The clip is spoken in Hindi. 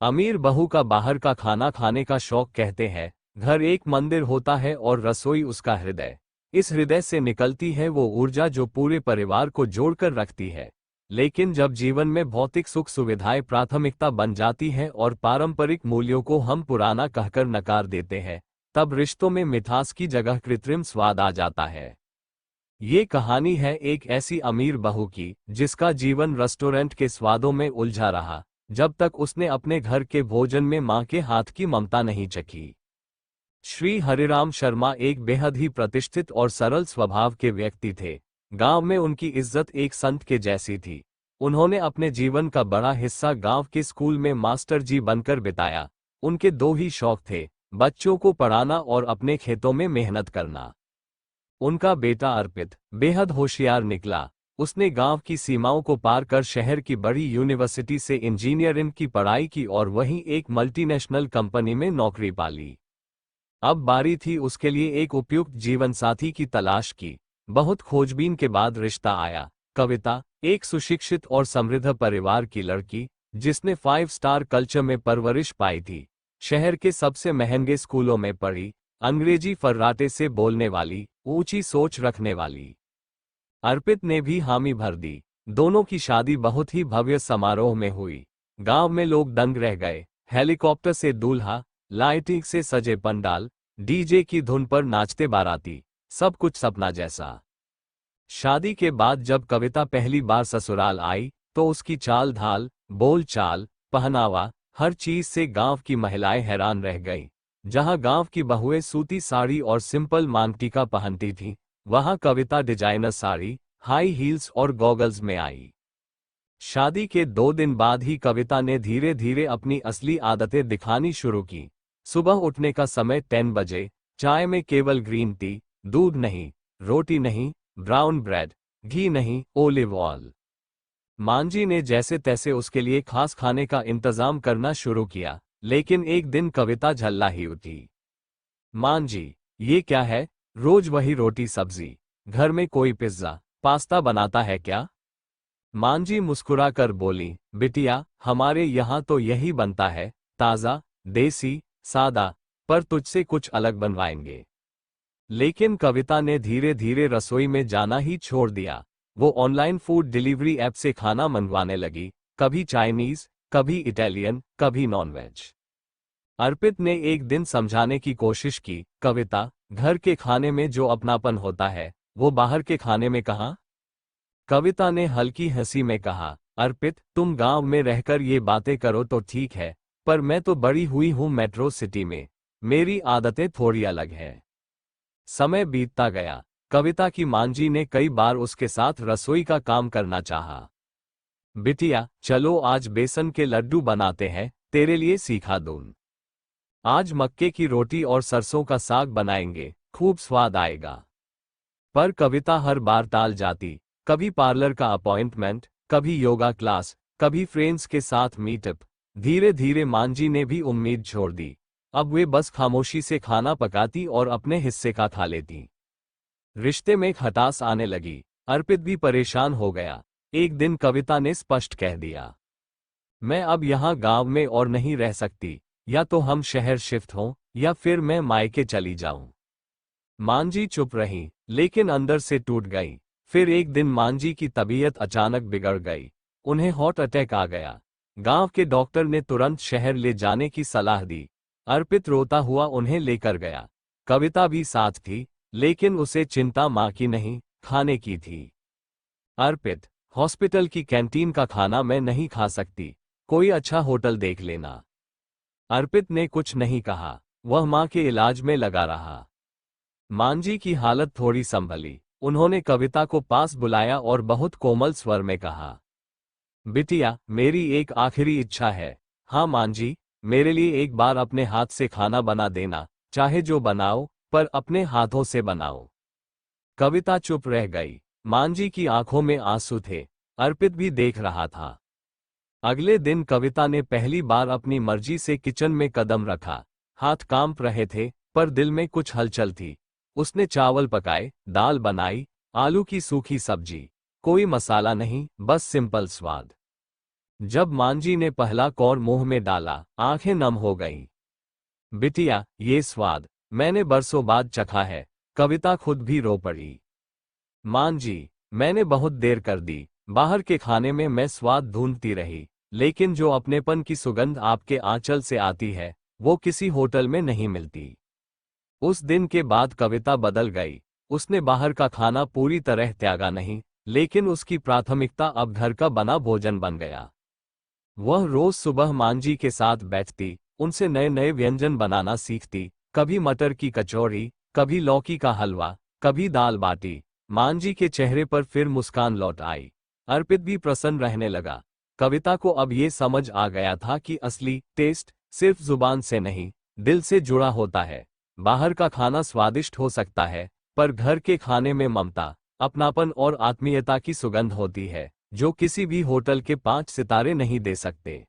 अमीर बहू का बाहर का खाना खाने का शौक। कहते हैं घर एक मंदिर होता है और रसोई उसका हृदय। इस हृदय से निकलती है वो ऊर्जा जो पूरे परिवार को जोड़कर रखती है। लेकिन जब जीवन में भौतिक सुख सुविधाएं प्राथमिकता बन जाती हैं और पारंपरिक मूल्यों को हम पुराना कहकर नकार देते हैं, तब रिश्तों में मिठास की जगह कृत्रिम स्वाद आ जाता है। ये कहानी है एक ऐसी अमीर बहू की जिसका जीवन रेस्टोरेंट के स्वादों में उलझा रहा, जब तक उसने अपने घर के भोजन में मां के हाथ की ममता नहीं चखी। श्री हरिराम शर्मा एक बेहद ही प्रतिष्ठित और सरल स्वभाव के व्यक्ति थे। गांव में उनकी इज्जत एक संत के जैसी थी। उन्होंने अपने जीवन का बड़ा हिस्सा गांव के स्कूल में मास्टर जी बनकर बिताया। उनके दो ही शौक थे, बच्चों को पढ़ाना और अपने खेतों में मेहनत करना। उनका बेटा अर्पित बेहद होशियार निकला। उसने गांव की सीमाओं को पार कर शहर की बड़ी यूनिवर्सिटी से इंजीनियरिंग की पढ़ाई की और वहीं एक मल्टीनेशनल कंपनी में नौकरी पाली। अब बारी थी उसके लिए एक उपयुक्त जीवनसाथी की तलाश की। बहुत खोजबीन के बाद रिश्ता आया। कविता, एक सुशिक्षित और समृद्ध परिवार की लड़की, जिसने 5 स्टार कल्चर में परवरिश पाई थी, शहर के सबसे महंगे स्कूलों में पढ़ी, अंग्रेजी फर्राटे से बोलने वाली, ऊंची सोच रखने वाली। अर्पित ने भी हामी भर दी। दोनों की शादी बहुत ही भव्य समारोह में हुई। गांव में लोग दंग रह गए। हेलीकॉप्टर से दूल्हा, लाइटिंग से सजे पंडाल, डीजे की धुन पर नाचते बाराती, सब कुछ सपना जैसा। शादी के बाद जब कविता पहली बार ससुराल आई, तो उसकी चाल ढाल, बोल चाल, पहनावा, हर चीज से गांव की महिलाएं हैरान रह गईं। जहां गांव की बहुएं सूती साड़ी और सिंपल मांग टीका पहनती थीं, वहां कविता डिजाइनर साड़ी, हाई हील्स और गॉगल्स में आई। शादी के 2 दिन बाद ही कविता ने धीरे धीरे अपनी असली आदतें दिखानी शुरू की। सुबह उठने का समय 10 बजे, चाय में केवल ग्रीन टी, दूध नहीं, रोटी नहीं, ब्राउन ब्रेड, घी नहीं, ओलिव ऑयल। मांझी ने जैसे तैसे उसके लिए खास खाने का इंतजाम करना शुरू किया, लेकिन एक दिन कविता झल्ला ही उठी। मांझी, ये क्या है? रोज वही रोटी सब्जी। घर में कोई पिज्जा, पास्ता बनाता है क्या? मांझी मुस्कुराकर बोली, बिटिया, हमारे यहाँ तो यही बनता है, ताज़ा, देसी, सादा, पर तुझसे कुछ अलग बनवाएंगे। लेकिन कविता ने धीरे धीरे रसोई में जाना ही छोड़ दिया। वो ऑनलाइन फूड डिलीवरी ऐप से खाना मंगवाने लगी, कभी चाइनीज, कभी इटालियन, कभी नॉनवेज। अर्पित ने एक दिन समझाने की कोशिश की, कविता, घर के खाने में जो अपनापन होता है, वो बाहर के खाने में कहाँ? कविता ने हल्की हंसी में कहा, अर्पित, तुम गांव में रहकर ये बातें करो तो ठीक है, पर मैं तो बड़ी हुई हूं मेट्रो सिटी में। मेरी आदतें थोड़ी अलग है। समय बीतता गया। कविता की मांझी ने कई बार उसके साथ रसोई का काम करना चाहा। बिटिया, चलो आज बेसन के लड्डू बनाते हैं, तेरे लिए सीखा दूं। आज मक्के की रोटी और सरसों का साग बनाएंगे, खूब स्वाद आएगा। पर कविता हर बार टाल जाती। कभी पार्लर का अपॉइंटमेंट, कभी योगा क्लास, कभी फ्रेंड्स के साथ मीटअप। धीरे धीरे मांझी ने भी उम्मीद छोड़ दी। अब वे बस खामोशी से खाना पकाती और अपने हिस्से का खा लेती। रिश्ते में खटास आने लगी। अर्पित भी परेशान हो गया। एक दिन कविता ने स्पष्ट कह दिया, मैं अब यहाँ गांव में और नहीं रह सकती, या तो हम शहर शिफ्ट हों, या फिर मैं मायके चली जाऊं। मांझी चुप रही, लेकिन अंदर से टूट गई। फिर एक दिन मांझी की तबीयत अचानक बिगड़ गई। उन्हें हार्ट अटैक आ गया। गांव के डॉक्टर ने तुरंत शहर ले जाने की सलाह दी। अर्पित रोता हुआ उन्हें लेकर गया। कविता भी साथ थी, लेकिन उसे चिंता मां की नहीं, खाने की थी। अर्पित, हॉस्पिटल की कैंटीन का खाना मैं नहीं खा सकती, कोई अच्छा होटल देख लेना। अर्पित ने कुछ नहीं कहा। वह मां के इलाज में लगा रहा। मांझी की हालत थोड़ी संभली। उन्होंने कविता को पास बुलाया और बहुत कोमल स्वर में कहा, बिटिया, मेरी एक आखिरी इच्छा है। हाँ मांझी, मेरे लिए एक बार अपने हाथ से खाना बना देना, चाहे जो बनाओ, पर अपने हाथों से बनाओ। कविता चुप रह गई। मांझी की आंखों में आंसू थे। अर्पित भी देख रहा था। अगले दिन कविता ने पहली बार अपनी मर्जी से किचन में कदम रखा। हाथ कांप रहे थे, पर दिल में कुछ हलचल थी। उसने चावल पकाए, दाल बनाई, आलू की सूखी सब्जी। कोई मसाला नहीं, बस सिंपल स्वाद। जब मांझी ने पहला कौर मुंह में डाला, आंखें नम हो गईं। बिटिया, ये स्वाद मैंने बरसों बाद चखा है। कविता खुद भी रो पड़ी। मांझी, मैंने बहुत देर कर दी। बाहर के खाने में मैं स्वाद ढूंढती रही, लेकिन जो अपनेपन की सुगंध आपके आंचल से आती है, वो किसी होटल में नहीं मिलती। उस दिन के बाद कविता बदल गई। उसने बाहर का खाना पूरी तरह त्यागा नहीं, लेकिन उसकी प्राथमिकता अब घर का बना भोजन बन गया। वह रोज सुबह मांझी के साथ बैठती, उनसे नए नए व्यंजन बनाना सीखती। कभी मटर की कचौड़ी, कभी लौकी का हलवा, कभी दाल बाटी। मांझी के चेहरे पर फिर मुस्कान लौट आई। अर्पित भी प्रसन्न रहने लगा। कविता को अब ये समझ आ गया था कि असली टेस्ट सिर्फ जुबान से नहीं, दिल से जुड़ा होता है। बाहर का खाना स्वादिष्ट हो सकता है, पर घर के खाने में ममता, अपनापन और आत्मीयता की सुगंध होती है, जो किसी भी होटल के 5 सितारे नहीं दे सकते।